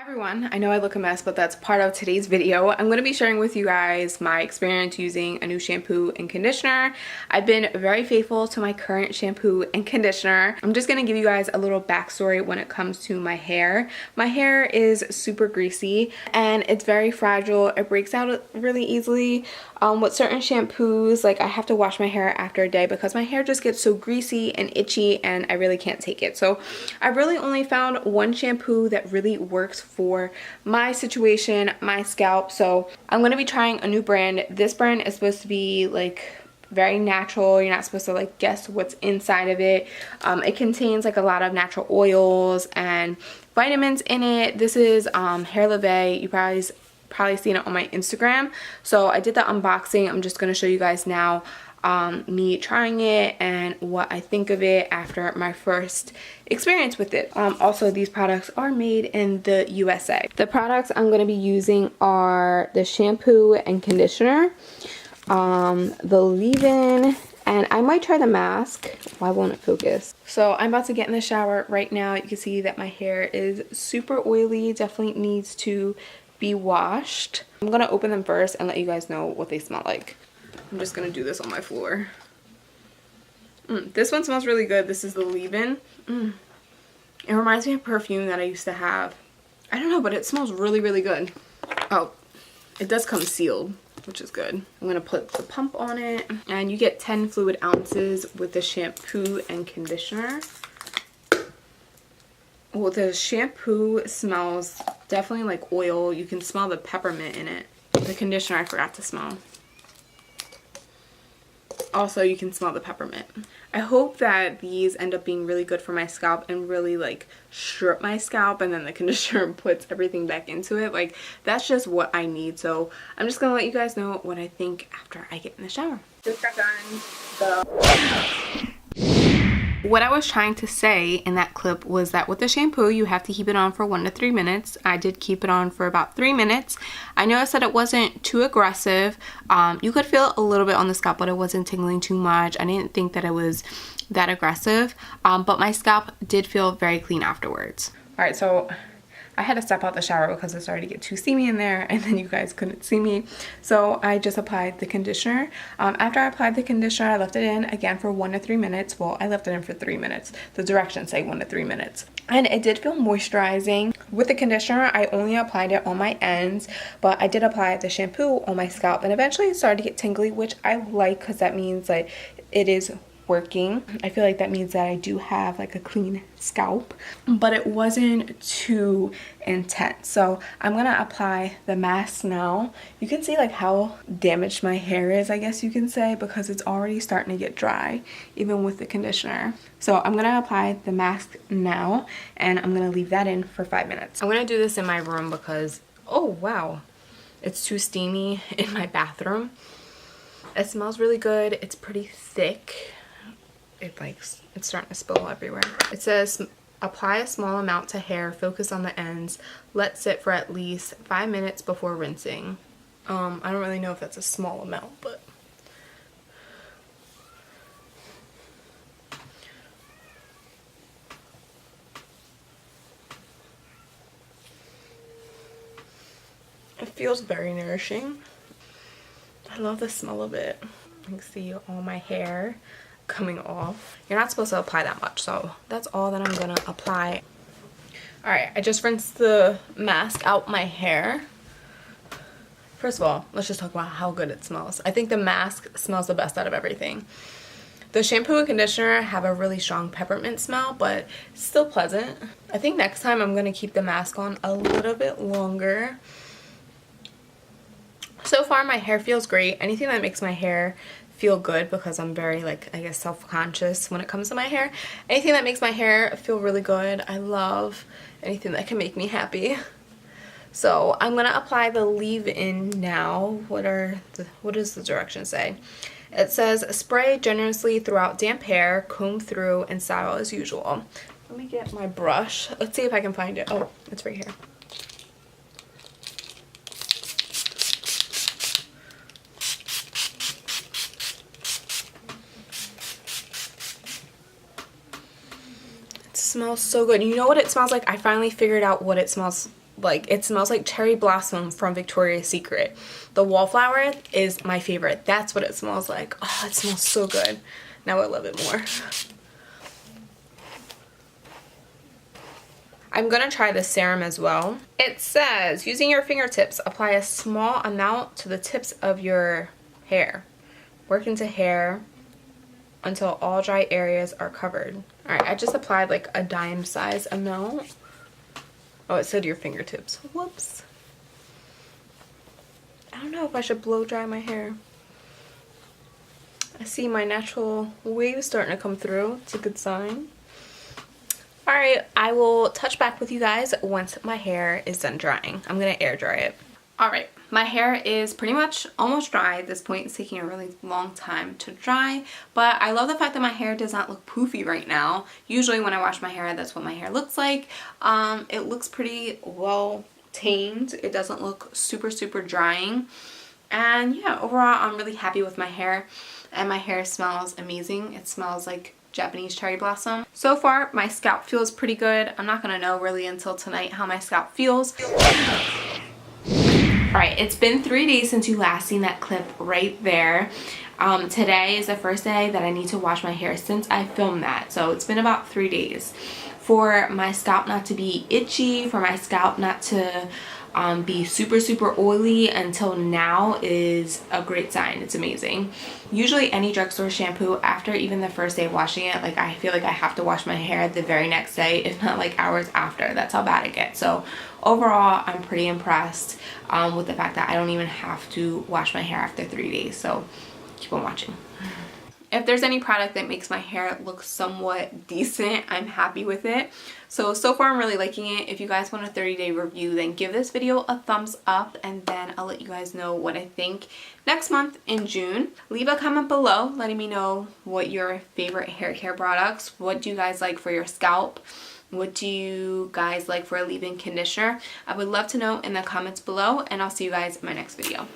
Everyone, I know I look a mess, but that's part of today's video. I'm going to be sharing with you guys my experience using a new shampoo and conditioner. I've been very faithful to my current shampoo and conditioner. I'm just going to give you guys a little backstory when it comes to my hair. My hair is super greasy and it's very fragile. It breaks out really easily. With certain shampoos, like I have to wash my hair after a day because my hair just gets so greasy and itchy and I really can't take it. So I really only found one shampoo that really works for my situation, my scalp. So I'm going to be trying a new brand. This brand is supposed to be like very natural. You're not supposed to like guess what's inside of it. It contains like a lot of natural oils and vitamins in it. This is Hair Leve. You probably seen it on my Instagram. So I did the unboxing. I'm just going to show you guys now me trying it and what I think of it after my first experience with it. Also, these products are made in the USA. The products I'm going to be using are the shampoo and conditioner, the leave-in, and I might try the mask. Why won't it focus? So I'm about to get in the shower right now. You can see that my hair is super oily. Definitely needs to be washed. I'm going to open them first and let you guys know what they smell like. I'm just going to do this on my floor. This one smells really good. This is the leave-in. It reminds me of perfume that I used to have. I don't know, but it smells really, really good. Oh, it does come sealed, which is good. I'm going to put the pump on it. And you get 10 fluid ounces with the shampoo and conditioner. Well, the shampoo smells definitely like oil. You can smell the peppermint in it. The conditioner I forgot to smell. Also, you can smell the peppermint. I hope that these end up being really good for my scalp and really like strip my scalp, and then the conditioner puts everything back into it. Like, that's just what I need. So I'm just gonna let you guys know what I think after I get in the shower. Just got done. What I was trying to say in that clip was that with the shampoo, you have to keep it on for 1 to 3 minutes. I did keep it on for about 3 minutes. I noticed that it wasn't too aggressive. You could feel a little bit on the scalp, but it wasn't tingling too much. I didn't think that it was that aggressive, but my scalp did feel very clean afterwards. All right, so I had to step out the shower because it started to get too steamy in there and then you guys couldn't see me. So I just applied the conditioner. After I applied the conditioner, I left it in again for 1 to 3 minutes. Well, I left it in for 3 minutes. The directions say 1 to 3 minutes. And it did feel moisturizing. With the conditioner, I only applied it on my ends, but I did apply the shampoo on my scalp, and eventually it started to get tingly, which I like because that means like it is working. I feel like that means that I do have like a clean scalp, but it wasn't too intense. So I'm gonna apply the mask now. You can see like how damaged my hair is, I guess you can say, because it's already starting to get dry even with the conditioner. So I'm gonna apply the mask now and I'm gonna leave that in for 5 minutes. I'm gonna do this in my room because, oh wow, it's too steamy in my bathroom. It smells really good. It's pretty thick. It's starting to spill everywhere. It says apply a small amount to hair, focus on the ends, let sit for at least 5 minutes before rinsing. I don't really know if that's a small amount, but it feels very nourishing. I love the smell of it. You can see all my hair coming off. You're not supposed to apply that much, so that's all that I'm gonna apply. All right, I just rinsed the mask out my hair. First of all, let's just talk about how good it smells. I think the mask smells the best out of everything. The shampoo and conditioner have a really strong peppermint smell, but it's still pleasant. I think next time I'm gonna keep the mask on a little bit longer. So far, my hair feels great. Anything that makes my hair feel good, because I'm very like, I guess, self-conscious when it comes to my hair. Anything that makes my hair feel really good. I love anything that can make me happy. So I'm gonna apply the leave-in now. What does the directions say? It says spray generously throughout damp hair, comb through, and style as usual. Let me get my brush. Let's see if I can find it. Oh, it's right here. Smells so good. You know what it smells like? I finally figured out what it smells like, it smells like cherry blossom from Victoria's Secret. The wallflower is my favorite. That's what it smells like. Oh, it smells so good. Now I love it more. I'm gonna try the serum as well. It says, using your fingertips, apply a small amount to the tips of your hair. Work into hair until all dry areas are covered. Alright, I just applied like a dime size amount. Oh, it said your fingertips. Whoops. I don't know if I should blow dry my hair. I see my natural wave starting to come through. It's a good sign. Alright, I will touch back with you guys once my hair is done drying. I'm going to air dry it. Alright, my hair is pretty much almost dry at this point. It's taking a really long time to dry, but I love the fact that my hair does not look poofy right now. Usually when I wash my hair, that's what my hair looks like. It looks pretty well tamed. It doesn't look super drying. And yeah, overall I'm really happy with my hair, and my hair smells amazing. It smells like Japanese cherry blossom. So far my scalp feels pretty good. I'm not gonna know really until tonight how my scalp feels. Alright, it's been 3 days since you last seen that clip right there. Today is the first day that I need to wash my hair since I filmed that. So it's been about 3 days. For my scalp not to be itchy, for my scalp not to be super oily until now is a great sign. It's amazing. Usually any drugstore shampoo, after even the first day of washing it, like I feel like I have to wash my hair the very next day, if not like hours after. That's how bad it gets. So overall I'm pretty impressed with the fact that I don't even have to wash my hair after 3 days. So keep on watching. If there's any product that makes my hair look somewhat decent, I'm happy with it. So far I'm really liking it. If you guys want a 30-day review, then give this video a thumbs up, and then I'll let you guys know what I think next month in June. Leave a comment below letting me know what your favorite hair care products, what do you guys like for your scalp, what do you guys like for a leave-in conditioner. I would love to know in the comments below, and I'll see you guys in my next video.